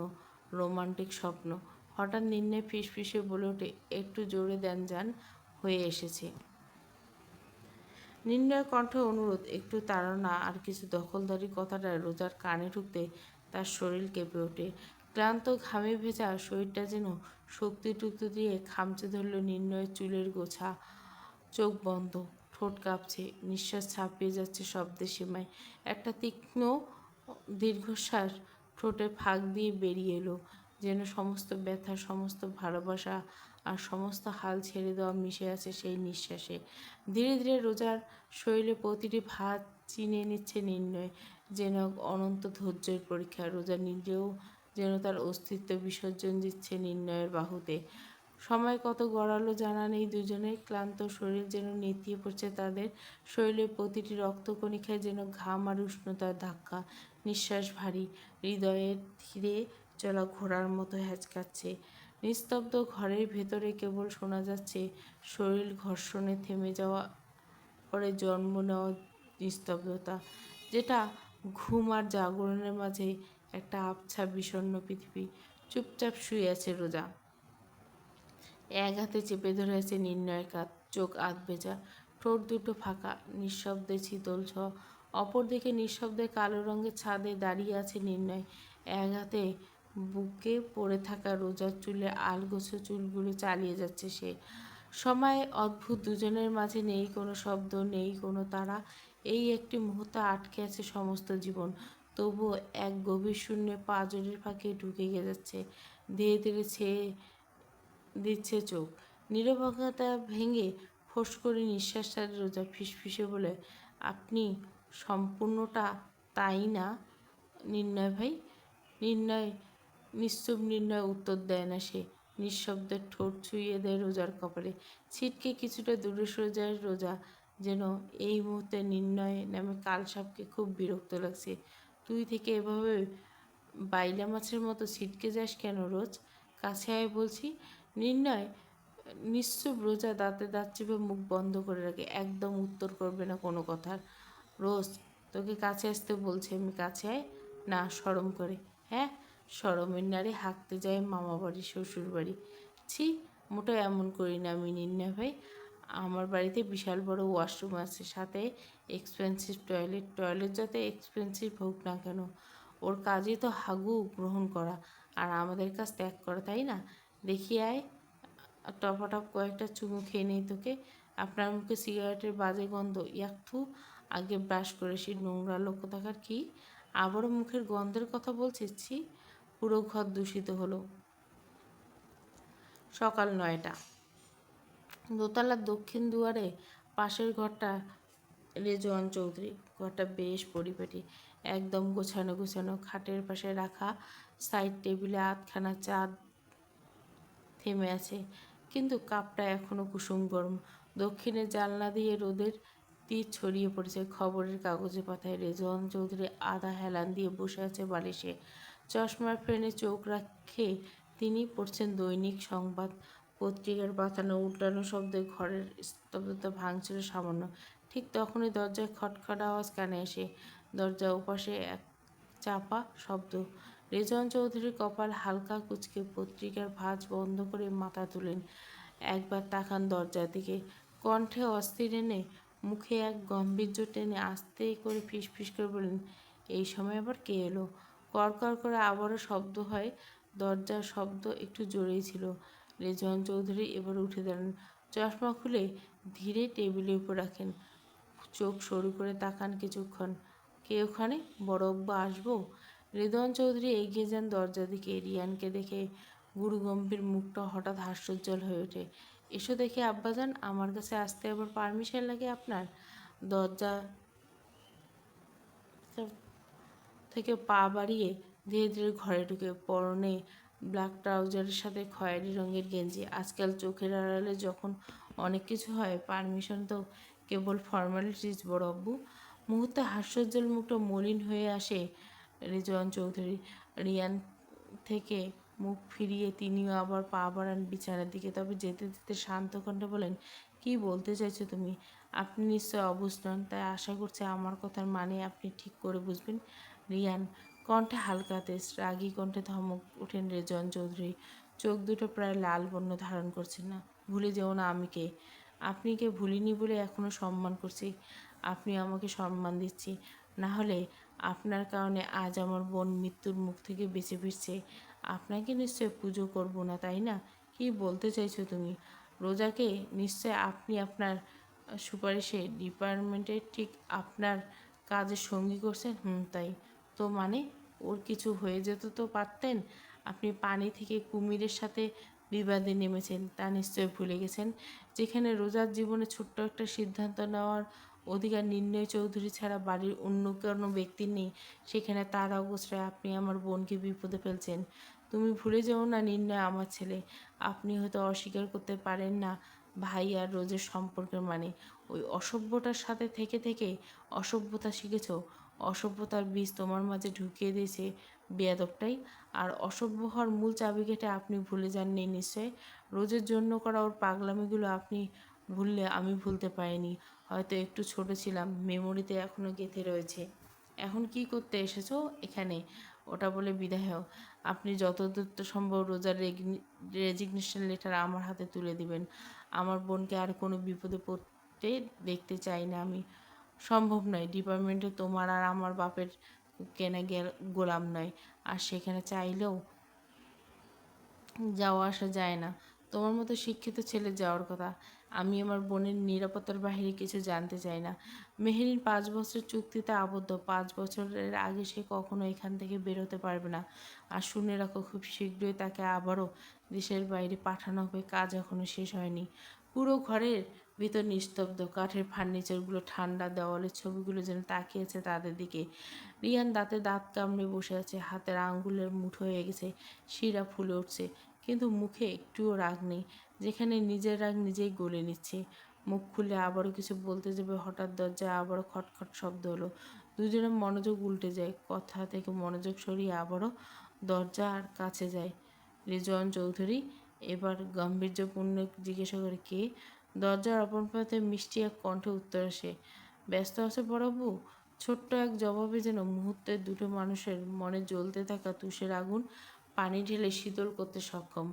রোমান্টিক স্বপ্ন। হঠাৎ নির্ণয় ফিসফিসে বলে ওঠে, একটু জোরে দেন যান, হয়ে এসেছে। নির্ণয় কণ্ঠে অনুরোধ, একটু তাড়না আর কিছু দখলদারি। কথাটা রোজার কানে ঢুকতে তার শরীর কেঁপে ওঠে। ক্লান্ত ঘামে ভেজা শরীরটা যেন শক্তি টুকু দিয়ে খামচে ধরল নির্ণয়ের চুলের গোছা। চোখ বন্ধ, ঠোঁট কাঁপছে, নিঃশ্বাস ছাপিয়ে যাচ্ছে শব্দের সীমায়। একটা তীক্ষ্ণ দীর্ঘশ্বাস ঠোঁটে ফাঁক দিয়ে বেরিয়ে এলো, যেন সমস্ত ব্যথা, সমস্ত ভালোবাসা আর সমস্ত হাল ছেড়ে দেওয়া মিশে আছে সেই নিঃশ্বাসে। ধীরে ধীরে রোজার শরীরে প্রতিটি ভাঁজ চিনে নিচ্ছে নির্ণয়, যেন অনন্ত ধৈর্যের পরীক্ষা। রোজা নিজেও যেন তার অস্তিত্ব বিসর্জন দিচ্ছে নির্ণয়ের বাহুতে। সময় কত গড়ালো জানা নেই দুজনের। ক্লান্ত শরীর যেন নেতিয়ে পড়ছে তাদের। শরীরের প্রতিটি রক্তকণিকায় যেন ঘাম আর উষ্ণতার ধাক্কা। নিঃশ্বাস ভারী, হৃদয়ের ধীরে চলা ঘোড়ার মতো হ্যাচকাচ্ছে। নিস্তব্ধ ঘরের ভেতরে কেবল শোনা যাচ্ছে শরীর ঘর্ষণে থেমে যাওয়া, পরে জন্ম নেওয়া নিস্তব্ধতা, যেটা ঘুম আর জাগরণের মাঝে একটা আবছা বিষণ্ণ পৃথিবী। চুপচাপ শুয়ে আছে রোজা, এক হাতে চেপে ধরে আছে নির্ণয়ের কাঁধ, চোখ আধ ভেজা, ঠোঁট দুটো ফাঁকা, নিঃশব্দে শীতল ছ। অপরদিকে নিঃশব্দে কালো রঙের ছাদে দাঁড়িয়ে আছে নির্ণয়, এক হাতে বুকে পড়ে থাকা রোজার চুলে আলগোছো চুলগুলো চালিয়ে যাচ্ছে সে। সময় অদ্ভুত, দুজনের মাঝে নেই কোনো শব্দ, নেই কোনো তারা। এই একটি মুহূর্তে আটকে আছে সমস্ত জীবন। তবুও এক গভীর শূন্যে পাঁজরের ফাঁকে ঢুকে যাচ্ছে, ধীরে ধীরে ছেয়ে দিচ্ছে চোখ। নীরবতা ভেঙে ফোঁস করে নিঃশ্বাস ছাড়ে রোজা, ফিসফিসে বলে, আপনি সম্পূর্ণটা, তাই না নির্ণয় ভাই? নির্ণয় নিশ্চুপ। নির্ণয় উত্তর দেয় না সে, নিঃশব্দে ঠোঁট ছুঁয়ে দেয় রোজার কপালে। ছিটকে কিছুটা দূরে সরে যায় রোজা, যেন এই মুহূর্তে নির্ণয় নামে কালসাপকে খুব বিরক্ত লাগছে। তুই থেকে এভাবে বাইলা মাছের মতো ছিটকে যাস কেন রোজ? কাছে আয় বলছি। নির্ণয় নিশ্চুপ। রোজা দাঁতে দাঁত চেপে মুখ বন্ধ করে রাখে, একদম উত্তর করবে না কোনো কথার। রোজ, তোকে কাছে আসতে বলছে, আমি কাছে আয় না? শরম করে? হ্যাঁ, শরমের নারে হাঁকতে যায় মামা বাড়ি, শ্বশুর বাড়ি। ছি, মোটেও এমন করি না আমি নির্ণয় ভাই। আমার বাড়িতে বিশাল বড় ওয়াশরুম আছে, সাথে এক্সপেন্সিভ টয়লেট। টয়লেট যত এক্সপেন্সিভ হোক না কেন, ওর কাজই তো হাগু গ্রহণ করা আর আমাদের কাজ ত্যাগ করা, তাই না? দেখি আয়, টপাটপ কয়েকটা চুমু খেয়ে নেই তোকে। আপনার মুখে সিগারেটের বাজে গন্ধ, ইয়াকথু। আগে ব্রাশ করেছি, নোংরা লোক কোথাকার। কি আবারও মুখের গন্ধের কথা বলছিস? ছি। পুরো ঘর দূষিত হলো। সকাল 9টা। দোতলার দক্ষিণ দুয়ারে পাশের ঘরটা রেজওয়ান চৌধুরী। ঘরটা বেশ পরিপাটি, একদম গোছানো গোছানো। খাটের পাশে রাখা সাইড টেবিলে আধখানা চা থেমে আছে, কিন্তু কাপটা এখনও কুসুম গরম। দক্ষিণের জানলা দিয়ে রোদের তীর ছড়িয়ে পড়েছে খবরের কাগজে পাতায়। রেজওয়ান চৌধুরী আধা হেলান দিয়ে বসে আছে বালিশে, চশমার ফ্রেমে চোখ রাখে। তিনি পড়ছেন দৈনিক সংবাদ। পত্রিকার পাতানো উল্টানো শব্দে ঘরের স্তব্ধতা ভাঙছিল সামান্য। ঠিক তখনই দরজায় খটখট আওয়াজ কানে আসে। দরজার ওপাশে এক চাপা শব্দ। রেজওয়ান চৌধুরীর কপাল হালকা কুঁচকে পত্রিকার ভাঁজ বন্ধ করে মাথা তুলেন। একবার তাকান দরজার দিকে। কণ্ঠে অস্থির এনে মুখে এক গাম্ভীর্য টেনে আস্তে করে ফিসফিস করে বললেন, এই সময় আবার কে এলো? কড়কড় করে আবারও শব্দ হয়। দরজার শব্দ একটু জোরেই ছিল। রেজওয়ান চৌধুরী এবার উঠে দাঁড়ান। চশমা খুলে ধীরে টেবিলের উপর রাখেন। চোখ সরু করে তাকান কিছুক্ষণ। কে ওখানে? বড় আব্বা আসবো? রেদওয়ান চৌধুরী এগিয়ে যান দরজার দিকে। রিয়ানকে দেখে গুরুগম্ভীর মুখটা হঠাৎ হাস্যোজ্জ্বল হয়ে ওঠে। এসো দেখে আব্বাজান, আমার কাছে আসতে আবার পারমিশন লাগে আপনার? দরজা থেকে পা বাড়িয়ে ধীরে ধীরে ঘরে ঢুকে, পরনে ব্ল্যাক ট্রাউজারের সাথে খয়েরি রঙের গেঞ্জি। আজকাল চোখের আড়ালে যখন অনেক কিছু হয়, পারমিশন তো কেবল ফর্মালিটিস বড় আব্বু। মুহূর্তে হাস্যোজ্জ্বল মুখটা মলিন হয়ে আসে রেজওয়ান চৌধুরী। রিয়ান থেকে মুখ ফিরিয়ে তিনিও আবার পা বাড়ান বিছানার দিকে। তবে যেতে যেতে শান্ত কণ্ঠে বলেন, কি বলতে চাইছো তুমি? আপনি নিশ্চয় অবুঝ নন, তাই আশা করছি আমার কথার মানে আপনি ঠিক করে বুঝবেন। রিয়ান কণ্ঠে হালকা তেজ, রাগী কণ্ঠে ধমক ওঠেন রেজওয়ান চৌধুরী। চোখ দুটো প্রায় লাল বর্ণ ধারণ করছে। না, ভুলে যেও না আমি কে। আপনি কে ভুলিনি বলে এখনও সম্মান করছি। আপনি আমাকে সম্মান দিচ্ছি, না হলে আপনার কারণে আজ আমার বোন মৃত্যুর মুখ থেকে বেঁচে ফিরছে। আপনাকে নিশ্চয় পুজো করব না, তাই না? কি বলতে চাইছো তুমি? রোজাকে নিশ্চয় আপনি আপনার সুপারিশে ডিপার্টমেন্টে ঠিক আপনার কাজের সঙ্গী করছেন। তাই তো মানে? ওর কিছু হয়ে যেত তো পারতেন। আপনি পানি থেকে কুমিরের সাথে বিবাদে নেমেছেন, তা নিশ্চয় ভুলে গেছেন। যেখানে রোজার জীবনে ছোট্ট একটা সিদ্ধান্ত নেওয়ার অধিকার নির্ণয় চৌধুরী ছাড়া বাড়ির অন্য কোনো ব্যক্তির নেই, সেখানে তার অবস্থায় আপনি আমার বোনকে বিপদে ফেলছেন। তুমি ভুলে যেও না, নির্ণয় আমার ছেলে। আপনি হয়তো অস্বীকার করতে পারেন না ভাই আর রোজের সম্পর্কের মানে। ওই অসভ্যটার সাথে থেকে থেকে অসভ্যতা শিখেছ। অসভ্যতার বীজ তোমার মাঝে ঢুকিয়ে দিয়েছে বেয়াদবটাই। আর অসভ্য হওয়ার মূল চাবিকাঠি আপনি ভুলে যাননি নিশ্চয়। রোজের জন্য করা ওর পাগলামিগুলো আপনি ভুললে আমি ভুলতে পারিনি। হয়তো একটু ছোট ছিলাম, মেমোরিতে এখনও গেঁথে রয়েছে। এখন কি করতে এসেছো এখানে? ওটা বলে বিদায় হও। আপনি যত দ্রুত সম্ভব রোজার রেজিগনেশন লেটার আমার হাতে তুলে দিবেন। আমার বোনকে আর কোনো বিপদে পড়তে দেখতে চাই না আমি। সম্ভব নয়। ডিপার্টমেন্টে তোমার আর আমার বাপের কেনা গোলাম নয়, আর সেখানে চাইলেও যাওয়া আসা যায় না। তোমার মতো শিক্ষিত ছেলে যাওয়ার কথা। আমি আমার বোনের নিরাপত্তার বাহিরে কিছু জানতে চাই না। মেহেরিন 5 বছরের চুক্তিতে আবদ্ধ। 5 বছরের আগে সে কখনো এখান থেকে বেরোতে পারবে না। আর শুনে রাখো, খুব শীঘ্রই তাকে আবারও দেশের বাইরে পাঠানো হবে। কাজ এখনো শেষ হয়নি। পুরো ঘরের ভিতর নিস্তব্ধ। কাঠের ফার্নিচারগুলো ঠান্ডা, দেওয়ালের ছবিগুলো যেন তাকিয়েছে তাদের দিকে। রিয়ান দাঁতে দাঁত কামড়ে বসে আছে। হাতের আঙ্গুলের মুঠো হয়ে গেছে, শিরা ফুলে উঠছে, কিন্তু মুখে একটুও রাগ নেই। যেখানে নিজের রাগ নিজেই গলে নিচ্ছে। মুখ খুলে আবারও কিছু বলতে যাবে, হঠাৎ দরজায় আবারও খটখট শব্দ হলো। দুজনের মনোযোগ উল্টে যায়। কথা থেকে মনোযোগ সরিয়ে আবারও দরজার কাছে যায় রেজওয়ান চৌধুরী। এবার গাম্ভীর্যপূর্ণ জিজ্ঞাসা করে, কে? দরজার অপর প্রান্তে মিষ্টি এক কণ্ঠে উত্তর আসে, ব্যস্ত আছে বড়বাবু? ছোট্ট এক জবাবে যেন মুহূর্তে দুটো মানুষের মনে জ্বলতে থাকা তুষের আগুন পানি ঢেলে শীতল করতে সক্ষম।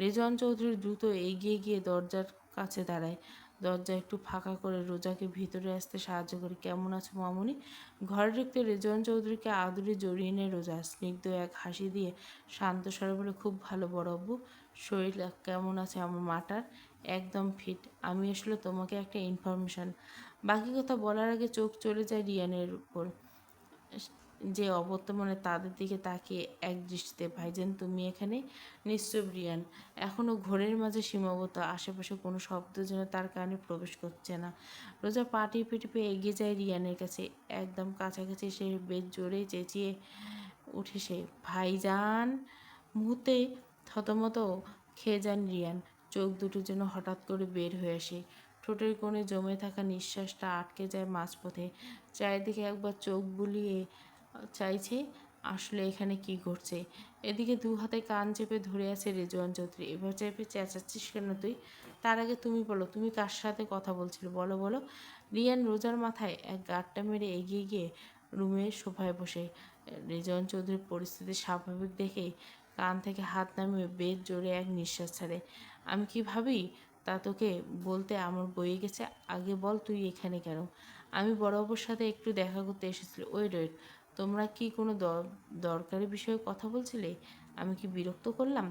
রেজওয়ান চৌধুরী দ্রুত এগিয়ে গিয়ে দরজার কাছে দাঁড়ায়। দরজা একটু ফাঁকা করে রোজাকে ভিতরে আসতে সাহায্য করে। কেমন আছো মামুনি? ঘরে ঢুকতে রেজওয়ান চৌধুরীকে আদুরে জড়িয়ে নেয় রোজা। স্নিগ্ধ এক হাসি দিয়ে শান্ত স্বরে বলে, খুব ভালো বড়বাবু। শরীর কেমন আছে আমার মাটার? একদম ফিট। আমি আসলে তোমাকে একটা ইনফরমেশন। বাকি কথা বলার আগে চোখ চলে যায় রিয়ানের উপর, যে অবর্তমানে তাদের দিকে তাকিয়ে এক দৃষ্টিতে। ভাইজান তুমি এখানে? নিশ্চয়। রিয়ান এখনও ঘোরের মাঝে সীমাবদ্ধ। আশেপাশে কোনো শব্দ যেন তার কানে প্রবেশ করছে না। রোজা পা টিপে টিপে এগিয়ে যায় রিয়ানের কাছে। একদম কাছাকাছি সে বেশ জোরে চেঁচিয়ে উঠে সে, ভাইজান! মুহূর্তে থতমত খেয়ে যান রিয়ান। চোখ দুটো যেন হঠাৎ করে বের হয়ে আসে। ঠোঁটের কোণে জমে থাকা নিঃশ্বাসটা আটকে যায় মাঝপথে। চারিদিকে একবার চোখ বুলিয়ে চাইছে আসলে এখানে কি ঘটছে। এদিকে দু হাতে কান চেপে ধরে আছে রেজওয়ান চৌধুরী। এবার চেপে চেঁচাচ্ছিস কেন তুই? তার আগে তুমি বলো, তুমি কার সাথে কথা বলছিলে? বলো বলো। রিয়ান রোজার মাথায় এক গাঁটটা মেরে এগিয়ে গিয়ে রুমের সোফায় বসে। রেজওয়ান চৌধুরীর পরিস্থিতি স্বাভাবিক দেখে কান থেকে হাত নামিয়ে বেশ জোরে এক নিঃশ্বাস ছাড়ে। আমি কি ভাবি তা তোকে বলতে আমার বয়ে গেছে। আগে বল তুই এখানে কেন? আমি বড়বাবুর সাথে একটু দেখা করতে এসেছিলাম। ওয়েট, তোমরা কি কোনো দরকারি বিষয়ে কথা বলছিলে? আমি কি বিরক্ত করলাম?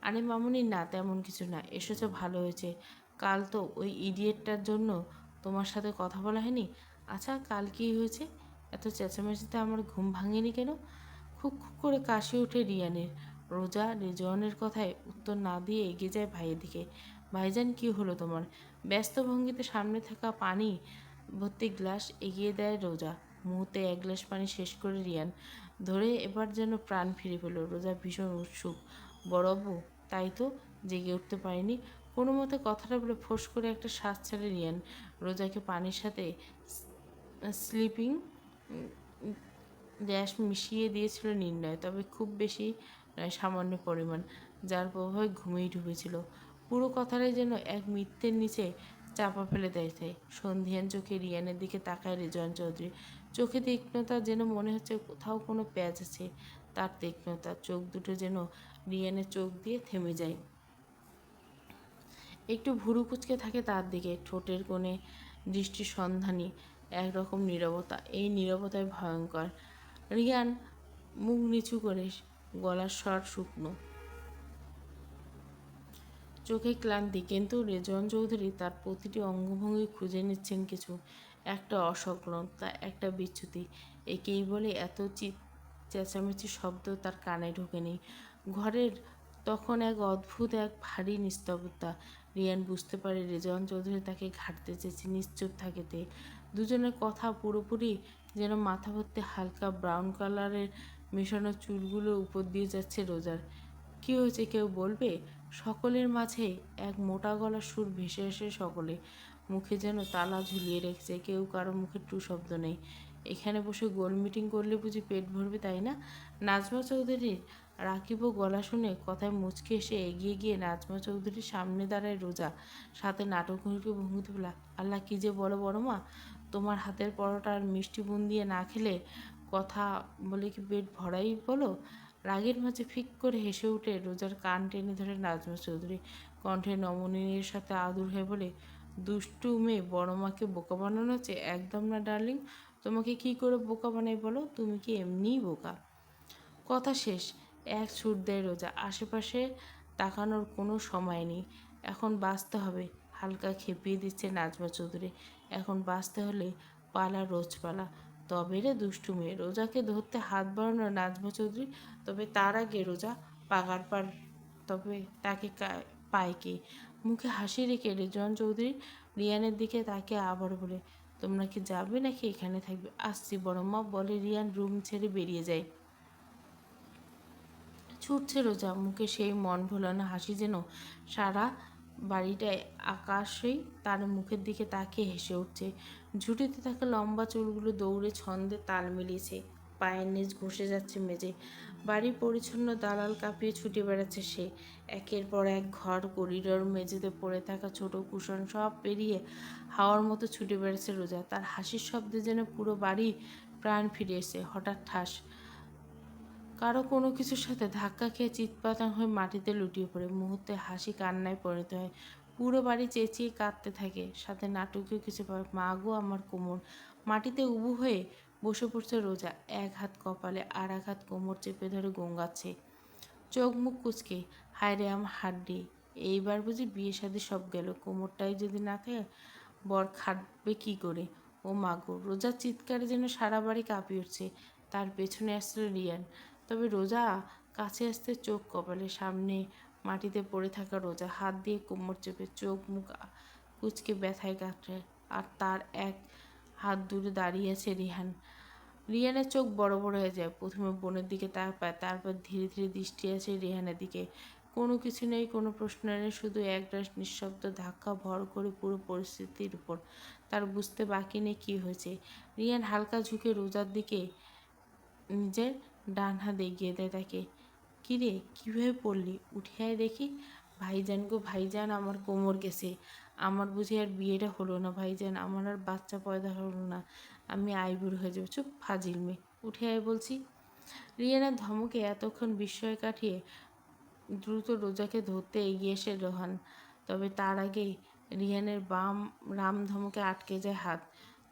আরে মামুনি, না তেমন কিছু না, এসেছো ভালো হয়েছে। কাল তো ওই ইডিয়েটটার জন্য তোমার সাথে কথা বলা হয়নি। আচ্ছা, কাল কী হয়েছে? এত চেঁচামেচিতে আমার ঘুম ভাঙেনি কেন? খুব খুব করে কাশি ওঠে রিয়ানের। রোজা রেজওয়ানের কথায় উত্তর না দিয়ে এগিয়ে যায় ভাইয়ের দিকে। ভাইজান, কি হলো তোমার? ব্যস্ত ভঙ্গিতে সামনে থাকা পানি ভর্তি গ্লাস এগিয়ে দেয় রোজা। মুহূর্তে এক গ্লাস পানি শেষ করে রিয়ান ধরে এবার যেন প্রাণ ফিরে পেল। রোজা ভীষণ উৎসুক। বড়বাবু? তাই তো, জেগে উঠতে পারিনি। কোনো মতে কথাটা বলে ফোঁস করে একটা শ্বাস ছাড়ে রিয়ান। রোজাকে পানির সাথে স্লিপিং গ্যাস মিশিয়ে দিয়েছিল নির্ণয়, তবে খুব বেশি নয়, সামান্য পরিমাণ, যার প্রভাবে ঘুমিয়ে ঢুকেছিল। পুরো কথাটাই যেন এক মিথ্যের নিচে চাপা ফেলে দিয়েছে। সন্ধিয়ান চোখে রিয়ানের দিকে তাকায় রেজওয়ান চৌধুরী। চোখে তীক্ষ্ণতা, যেন মনে হচ্ছে কোথাও কোনো প্যাঁচ আছে। তার তীক্ষ্ণতা, চোখ দুটো যেন রিয়ানের চোখ দিয়ে থেমে যায়। একটু ভুরু কুঁচকে থাকে তার দিকে, ঠোঁটের কোণে দৃষ্টি সন্ধানী একরকম নীরবতা। এই নীরবতায় ভয়ঙ্কর। রিয়ান মুখ নিচু করে, গলার স্বর শুকনো, চোখে ক্লান্তি, কিন্তু রেজওয়ান চৌধুরী তার প্রতিটি অঙ্গভঙ্গি খুঁজে নিচ্ছেন কিছু একটা অসংলগ্নতা, একটা বিচ্যুতি। একেই বলে এত চেঁচামেচি শব্দ তার কানে ঢোকেনি। ঘরের তখন এক অদ্ভুত, এক ভারী নিস্তব্ধতা। রিয়ান বুঝতে পারে রেজওয়ান চৌধুরী তাকে ঘাঁটতে চেয়েছে। নিশ্চুপ থাকেতে দুজনের কথা পুরোপুরি যেন মাথা ভর্তি হালকা ব্রাউন কালারের মেশানো চুলগুলো উপর দিয়ে যাচ্ছে রোজার। কী হয়েছে কেউ বলবে? সকলের মাঝে এক মোটা গলার সুর ভেসে আসে। সকলে মুখে যেন তালা ঝুলিয়ে রেখেছে, কেউ কারো মুখে টু শব্দ নেই। এখানে বসে গোল মিটিং করলে বুঝি পেট ভরবে, তাই না? নাজমা চৌধুরীর রাকিব গলা শুনে কথায় মুচকে এসে এগিয়ে গিয়ে নাজমা চৌধুরীর সামনে দাঁড়ায় রোজা, সাথে নাটকীয় ভঙ্গিতে বলা, আল্লাহ কী যে বলো বড় মা, তোমার হাতের পরোটা আর মিষ্টি বুন দিয়ে না খেলে কথা বলে কি পেট ভরাই বলো? রাগের মাঝে ফিক করে হেসে উঠে রোজার কান টেনে ধরে নাজমা চৌধুরী, কণ্ঠে নমনীয়ের সাথে আদুর হয়ে বলে, দুষ্টু মেয়ে বড় মাকে বোকা বানানো হচ্ছে? একদম না ডার্লিং, তোমাকে কি করে বোকা বানাই বলো? তুমি কি এমনিই বোকা? কথা শেষ এক ছুট দেয় রোজা। আশেপাশে তাকানোর কোনো সময় নেই। এখন বাঁচতে হবে। হালকা খেপিয়ে দিচ্ছে নাজমা চৌধুরী। এখন বাঁচতে হলে পালা, রোজ পালা। তবে রে দুষ্টু মেয়ে, রোজাকে ধরতে হাত বাড়ানো নাজমা চৌধুরী। তবে তার আগে রোজা পাগার পার, তবে তাকে পায় কে? মুখে হাসি রেখে রেজওয়ান চৌধুরী রিয়ানের দিকে তাকে আবার বলে, তোমরা কি যাবে নাকি এখানে থাকবে? আসছি বড় মা, বলে রিয়ান রুম ছেড়ে বেরিয়ে যায়। ছুটছে রোজা, মুখে সেই মন ভোলানো হাসি, যেন সারা বাড়িটায় আকাশেই তার মুখের দিকে তাকিয়ে হেসে উঠছে। ঝুঁটিতে থাকা লম্বা চুলগুলো দৌড়ে ছন্দে তাল মিলিয়েছে। পায়ের নিচ ঘষে যাচ্ছে মেঝে। বাড়ির পরিচ্ছন্ন দালাল কাঁপিয়ে ছুটে বেড়াচ্ছে সে। একের পর এক ঘর, করিডোর, মেঝেতে পড়ে থাকা ছোট কুশন সব পেরিয়ে হাওয়ার মতো ছুটে বেড়াচ্ছে রোজা। তার হাসির শব্দে যেন পুরো বাড়ি প্রাণ ফিরে এসে। হঠাৎ ঠাস কারো কোনো কিছুর সাথে ধাক্কা খেয়ে চিৎপাতা হয়ে মাটিতে লুটিয়ে পড়ে। মুহূর্তে হাসি কান্নায় পরিণত হয়। পুরো বাড়ি চেঁচিয়ে কাঁদতে থাকে, সাথে নাটকীয় কিছু পায়। মা গো, আমার কোমর! মাটিতে উবু হয়ে বসে পড়ছে রোজা, এক হাত কপালে আর এক হাত কোমর চেপে ধরে গোঙাচ্ছে, চোখ মুখ কুচকে। হায় রে আমার হাড্ডি, এইবার বুঝি বিয়ে শাদী সব গেল। কোমরটাই যদি না থাকে, বর খাটবে কি করে? ও মা গো! রোজার চিৎকারে যেন সারা বাড়ি কাঁপিয়ে উঠছে। তার পেছনে আসছিল রিয়ান। তবে রোজা কাছে আসতে চোখ কপালে, সামনে মাটিতে পড়ে থাকা রোজা, হাত দিয়ে কোমর চেপে, চোখ মুখ কুচকে ব্যথায় কাটছে। আর তার এক হাত দূরে দাঁড়িয়ে আছে রিহান। রিয়ানের চোখ বড় বড় হয়ে যায়। প্রথমে বোনের দিকে তাকায়, তারপর ধীরে ধীরে দৃষ্টি আসে রিহানের দিকে। কোনো কিছু নেই, কোনো প্রশ্ন নেই, শুধু একরাশ নিঃশব্দ ধাক্কা ভর করে পুরো পরিস্থিতির উপর। তার বুঝতে বাকি নেই কী হয়েছে। রিয়ান হালকা ঝুঁকে রোজার দিকে নিজের ডান হাত এগিয়ে দেয় তাকে। কিরে, কীভাবে পড়লি? উঠে আয় দেখি। ভাইজান গো ভাইজান, আমার কোমর গেছে। আমার বুঝি আর বিয়েটা হলো না ভাইজান, আমার আর বাচ্চা পয়দা হলো না, আমি আইবুড়ো হয়ে যাবো। চুপ ফাজিল মেয়ে, উঠে আয় বলছি। রিয়ানের ধমকে এতক্ষণ বিস্ময় কাটিয়ে দ্রুত রোজাকে ধরতে এগিয়ে এসে রোহান তবে তার আগেই রিয়ানের বাম রাম ধমকে আটকে যায় হাত।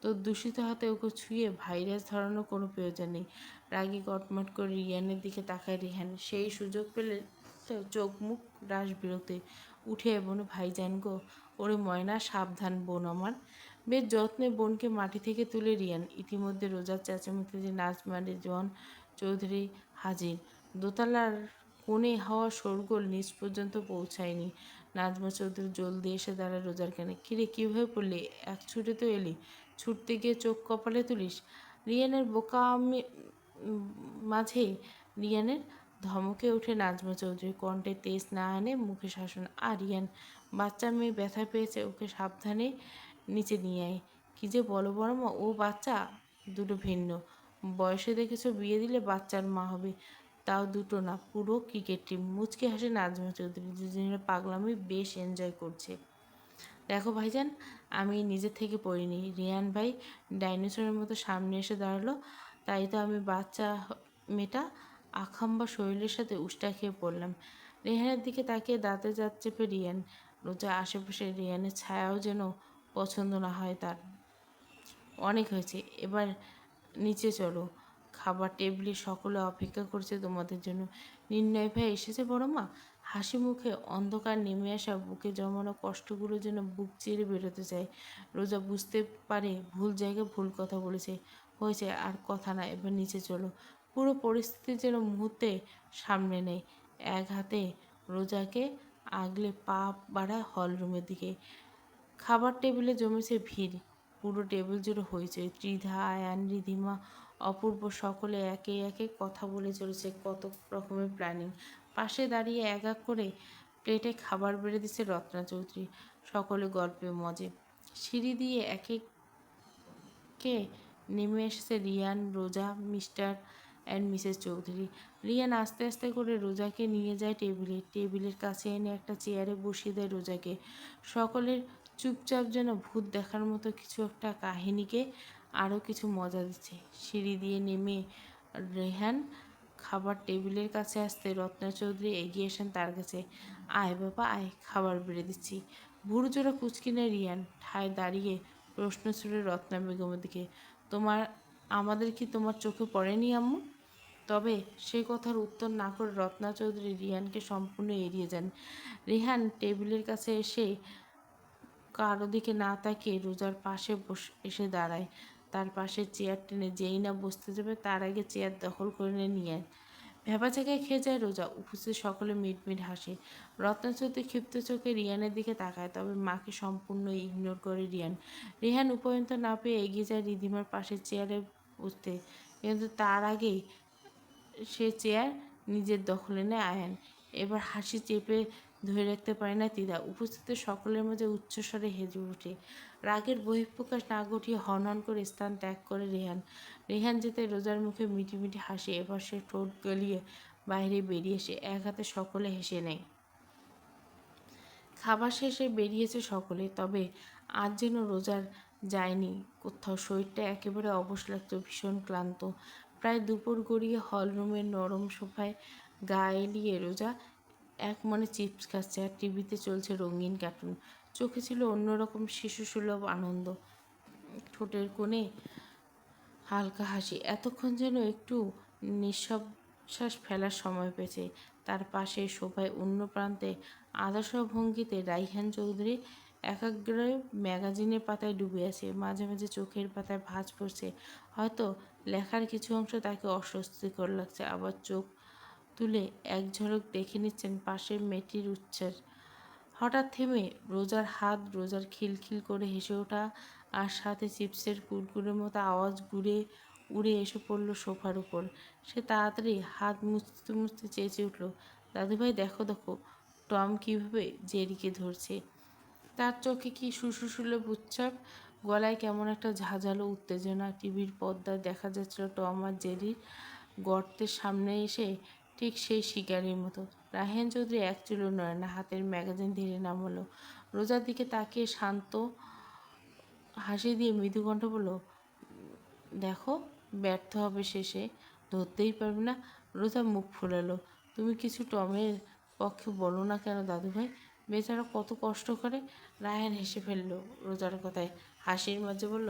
তোর দূষিত হাতে ওকে ছুঁয়ে ভাইরাস ধরানোর কোনো প্রয়োজন নেই। রাগে কটমট করে রিয়ানের দিকে তাকায় রিহান। সেই সুযোগ পেলে চোখ মুখ রাস বিরক্তি উঠে বলে, ভাইজান গো, ওরে ময়না সাবধান বোন আমার। বেশ যত্নে বোনকে মাটি থেকে তুলে রিয়ান। ইতিমধ্যে রোজার চেঁচামেচিতে নাজমা রিজওয়ান চৌধুরী হাজির। দোতলার কোণে হওয়া শোরগোল নিচ পর্যন্ত পৌঁছায়নি। নাজমা চৌধুরী জলদি এসে দাঁড়ায় রোজার কানে। কিরে, কীভাবে পড়লি? এক ছুটে তো এলি, ছুটতে গিয়ে চোখ কপালে তুলিস। রিয়ানের বোকা মাঝে রিয়ানের ধমকে উঠে নাজমা চৌধুরী, কণ্ঠে তেজ না আনে মুখে শাসন। আর রিয়ান, বাচ্চা মেয়ে ব্যথা পেয়েছে, ওকে সাবধানে নিচে নিয়ে আয়। কী যে বলো বড় মা, ও বাচ্চা দুটো ভিন্ন। বয়সে দেখেছো বিয়ে দিলে বাচ্চার মা হবে, তাও দুটো না, পুরো ক্রিকেট টিম। মুচকে হাসে নাজমা চৌধুরী। দুজনের পাগলামি বেশ এনজয় করছে। দেখো ভাইজান, আমি নিজে থেকে পড়িনি। রিয়ান ভাই ডাইনোসরের মতো সামনে এসে দাঁড়ালো, তাই তো আমি বাচ্চা মেয়েটা আখাম্বা শরীরের সাথে উষ্টা খেয়ে পড়লাম। রেহানের দিকে তাকিয়ে দাঁতে দাঁত চেপে রিয়ান। রোজা আশেপাশে রিয়ানের ছায়াও যেন পছন্দ না হয় তার। অনেক হয়েছে, এবার নিচে চলো। খাবার টেবিলে সকলে অপেক্ষা করছে তোমাদের জন্য। নির্ণয় ভাই এসেছে বড় মা। হাসি মুখে অন্ধকার নেমে আসা বুকে জমানো কষ্টগুলো যেন বুক চিরে বেরোতে চায়। রোজা বুঝতে পারে ভুল জায়গায় ভুল কথা বলেছে। হয়েছে, আর কথা না, এবার নিচে চলো। পুরো পরিস্থিতি যেন মুহূর্তে সামনে নেয়। এক হাতে রোজাকে আগলে পা বাড়ায় হলরুমের দিকে। খাবার টেবিলে জমেছে ভিড়। পুরো টেবিল জুড়ে হইচই। ত্রিধা, আয়ান, রিধিমা, অপূর্ব সকলে একে একে কথা বলে চলেছে কত রকমের প্ল্যানিং। পাশে দাঁড়িয়ে এক এক করে প্লেটে খাবার বেড়ে দিচ্ছে রত্না চৌধুরী। সকলে গল্পে মজে। সিঁড়ি দিয়ে একে কে নেমে এসেছে Riyan, Roza, mister and Mrs Chowdhury. Riyan আস্তে আস্তে করে রোজাকে নিয়ে যায় টেবিলে। টেবিলের কাছে এনে একটা চেয়ারে বসিয়ে দেয় রোজাকে। সকলের চুপচাপ যেন ভূত দেখার মতো কিছু একটা কাহিনীকে আরও কিছু মজা দিচ্ছে। সিঁড়ি দিয়ে নেমে রেহান খাবার টেবিলের কাছে আসতে রত্না চৌধুরী এগিয়ে আসেন তার কাছে। আয় বাবা আয়, খাবার বেড়ে দিচ্ছি। ভুরু জোড়া কুচকিনে রিয়ান ঠায় দাঁড়িয়ে প্রশ্ন ছুড়ে রত্না বেগমের দিকে, আমাদের কি তোমার চোখে পড়েনি আম্মু? তবে সে কথার উত্তর না করে রত্না চৌধুরী রিহানকে সম্পূর্ণ এড়িয়ে যান। রিহান টেবিলের কাছে এসে কারো দিকে না তাকিয়ে রোজার পাশে এসে দাঁড়ায়। তার পাশে চেয়ার টেনে যেই না বসতে যাবে তার আগে চেয়ার দখল করে নিয়ে ভেবা জায়গায় খেয়ে যায় রোজা। উপস্থিত সকলে মিটমিট হাসে। রত্নাচৌধুরী ক্ষিপ্ত চোখে রিয়ানের দিকে তাকায়, তবে মাকে সম্পূর্ণ ইগনোর করে রিয়ান। রিহান উপায়ন্ত না পেয়ে এগিয়ে যায় রিধিমার পাশে চেয়ারে বসতে, কিন্তু তার আগেই সে চেয়ার নিজের দখলে নেয় আয়ান। এবার হাসি চেপে ধরে রাখতে পারে না তিদা। উপস্থিত সকলের মাঝে উচ্চস্বরে হেজে ওঠে। রাগের বহিঃপ্রকাশ না ঘটিয়ে হনহন করে স্থান ত্যাগ করে রেহান। রেহান যেতে রোজার মুখে মিটি মিটি হাসি। এবার সে ঠোঁট গলিয়ে বাইরে বেরিয়ে এসে এক হাতে সকলে হেসে নেয়। খাবার শেষে বেরিয়েছে সকলে, তবে আজ যেন রোজার যায়নি কোথাও। শরীরটা একেবারে অবশ লাগতো, ভীষণ ক্লান্ত। প্রায় দুপুর গড়িয়ে হলরুমের নরম সোফায় গা এলিয়ে রোজা এক মনে চিপস খাচ্ছে আর টিভিতে চলছে রঙিন কার্টুন। চোখে ছিল অন্যরকম শিশুসুলভ আনন্দ, ঠোঁটের কোণে হালকা হাসি। এতক্ষণ যেন একটু নিঃশ্বাস ফেলার সময় পেয়েছে। তার পাশে সোফায় অন্য প্রান্তে আদর্শ ভঙ্গিতে রাইহান চৌধুরী একাগ্রে ম্যাগাজিনের পাতায় ডুবে আছে। মাঝে মাঝে চোখের পাতায় ভাঁজ পড়ছে। হয়তো লেখার কিছু অংশ তাকে অস্বস্তিকর লাগছে, আবার চোখ তুলে এক ঝলক দেখে নিচ্ছেন পাশের মেয়েটির উচ্ছ্বাস। হঠাৎ থেমে রোজার হাত, রোজার খিলখিল করে হেসে ওঠা আর সাথে চিপসের কুরকুরের মতো আওয়াজ উড়ে এসে পড়ল সোফার উপর। সে তাড়াতাড়ি হাত মুছতে মুছতে চেঁচে উঠল, দাদুভাই দেখো দেখো টম কীভাবে জেরিকে ধরছে। তার চোখে কি সুসুসুলভ উচ্ছ্বাস, গলায় কেমন একটা ঝাঁঝালো উত্তেজনা। টিভির পর্দায় দেখা যাচ্ছিল টম আর জেরির গর্তের সামনে এসে ঠিক সেই শিকারির মতো। রায়হান চৌধুরী এক চুলো নড়ে না, হাতের ম্যাগাজিন ধীরে নামালো। রোজার দিকে তাকিয়ে শান্ত হাসি দিয়ে মৃদু কণ্ঠ বলল, দেখো ব্যর্থ হবে শেষে, ধরতেই পারবে না। রোজা মুখ ফুলালো, তুমি কিছু টমের পক্ষে বলো না কেন দাদুভাই? বেচারা কত কষ্ট করে। রায়হান হেসে ফেলল রোজার কথায়, হাসির মাঝে বলল,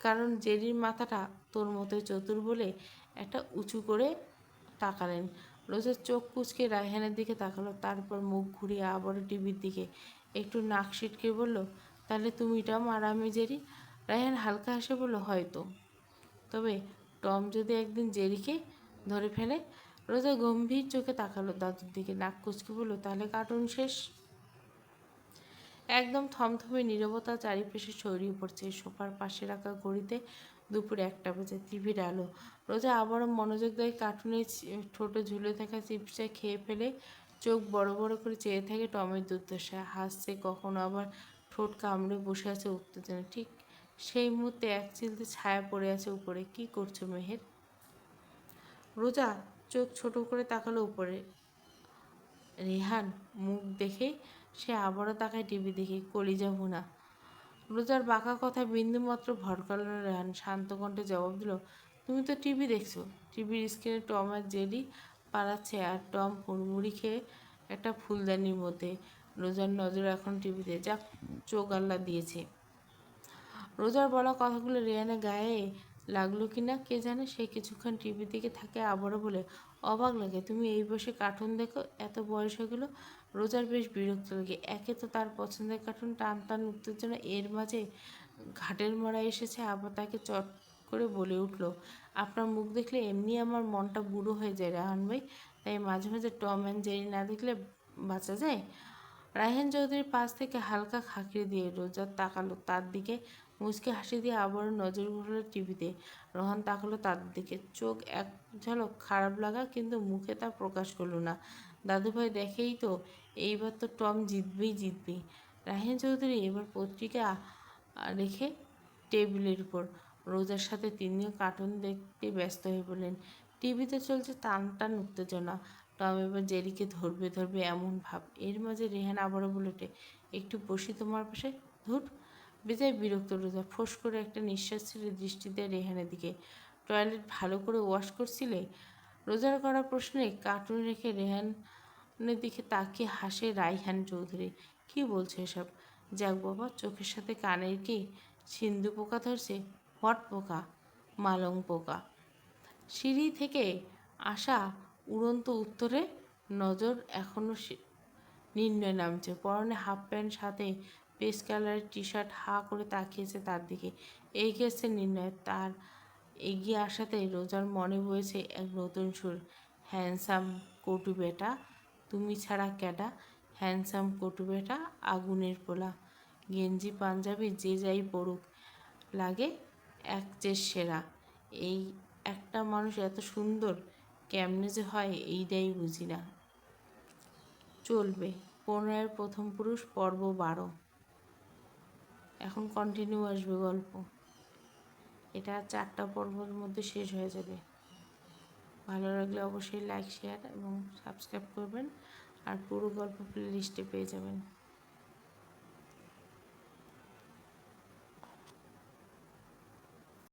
কারণ জেরির মাথাটা তোর মতোই চতুর বলে একটা উঁচু করে তাকালেন। রোজার চোখ কুঁচকে রায়হানের দিকে তাকালো, তারপর মুখ ঘুরিয়ে আবারও টিভির দিকে একটু নাক সিটকে বলল, তাহলে তুমি টম আর আমি জেরি? রায়হান হালকা হেসে বলল, হয়তো। তবে টম যদি একদিন জেরিকে ধরে ফেলে? রোজা গম্ভীর চোখে তাকালো দাদুর দিকে, নাক কুচকে বলল, তাহলে কার্টুন শেষ। একদম থমথমে নীরবতা চারিপাশে ছড়িয়ে পড়ছে। সোফার পাশে রাখা ঘড়িতে দুপুর 1টা বাজে। টিভির আলো। রোজা আবারও মনোযোগ দেয় কার্টুনে। ঠোঁটে ঝুলে থাকা চিপসটা খেয়ে ফেলে চোখ বড় বড় করে চেয়ে থাকে টমের দুর্দশা। হাসছে, কখনো আবার ঠোঁট কামড়ে বসে আছে উত্তেজনা। ঠিক সেই মুহূর্তে এক চিলতে ছায়া পড়ে আছে উপরে। কি করছো মেহের? রোজা চোখ ছোট করে তাকালো উপরে। রেহান মুখ দেখে সে আবারও তাকায় টিভি দেখে। কলিজা ভুনা। রোজার বাঁকা কথা বিন্দুমাত্র ভড়কালো না রেহান শান্ত কণ্ঠে জবাব দিল, তুমি তো টিভি দেখছো। টিভির স্ক্রিনে টম আর জেরি পালাচ্ছে, আর টম হুড়মুড়ি খেয়ে একটা ফুলদানির মধ্যে। রোজার নজর এখন টিভিতে। যাক, চোখ আল্লাহ দিয়েছে। রোজার বলা কথাগুলো রেহানের গায়ে লাগলো কি না কে জানে। সে কিছুক্ষণ টিভি দিকে থাকে, আবারও বলে, অবাক লাগে তুমি এই বয়সে কার্টুন দেখো। এত বয়স হয়ে গেলো। রোজার বেশ বিরক্ত লাগে। একে তো তার পছন্দের কার্টুন টান টান উত্তেজনা, এর মাঝে ঘাটের মরা এসেছে। আবার তাকে চট করে বলে উঠল, আপনার মুখ দেখলে এমনি আমার মনটা বুড়ো হয়ে যায় রায়হান ভাই, তাই মাঝে মাঝে টম অ্যান্ড জেরি না দেখলে বাঁচা যায়? রায়হান চৌধুরীর পাশ থেকে হালকা খাঁকড়ি দিয়ে রোজা তাকালো তার দিকে, মুচকে হাসি দিয়ে আবারও নজর ঘুরল টিভিতে। রোহন তাকালো তার দিকে, চোখ এক ঝলক খারাপ লাগা, কিন্তু মুখে তা প্রকাশ করল না। দাদুভাই দেখেই তো, এইবার তো টম জিতবেই। রায়হান চৌধুরী এবার পত্রিকা রেখে টেবিলের উপর রোজার সাথে তিনিও কার্টুন দেখতে ব্যস্ত হয়ে পড়লেন। টিভিতে চলছে টান টান উত্তেজনা। টম এবার জেরিকে ধরবে এমন ভাব। এর মাঝে রেহান আবারও বলে ওঠে, একটু বসি তোমার পাশে। ধুর। বেজায় বিরক্ত রোজা ফোঁস করে একটা নিঃশ্বাস ছেড়ে দৃষ্টি দেয় রেহানের দিকে। টয়লেট ভালো করে ওয়াশ করছিলে? রোজার করা প্রশ্নে কার্টুন রেখে রেহানের দিকে তাকিয়ে হাসে রায়হান চৌধুরী। কি বলছো এসব? যাক বাবা, চোখের সাথে কানের কি সিন্ধু পোকা ধরছে? হোয়াট পোকা? মালং পোকা। সিঁড়ি থেকে আসা উড়ন্ত উত্তরে নজর এখনও নির্ণয় নামছে। পরনে হাফ প্যান্ট, সাথে পেস্ট কালারের টি শার্ট, হা করে তাকিয়েছে তার দিকে। এগিয়েছে নির্ণয়। তার এগিয়ে আসাতে রোজার মনে বয়েছে এক নতুন সুর। হ্যান্ডসাম কটু বেটা, তুমি ছাড়া ক্যাডা। হ্যান্ডসাম কটু বেটা, আগুনের পোলা। গেঞ্জি পাঞ্জাবি যে যাই পড়ুক, লাগে এক যে সেরা। এই একটা মানুষ এত সুন্দর কেমনে যে হয়, এইটাই বুঝি না। চলবে। 15-এর প্রথম পুরুষ, পর্ব 12। এখন কন্টিনিউ আসবে গল্প। এটা 4টা পর্বের মধ্যে শেষ হয়ে যাবে। ভালো লাগলে অবশ্যই লাইক, শেয়ার এবং সাবস্ক্রাইব করবেন, আর পুরো গল্প প্লে লিস্টে পেয়ে যাবেন।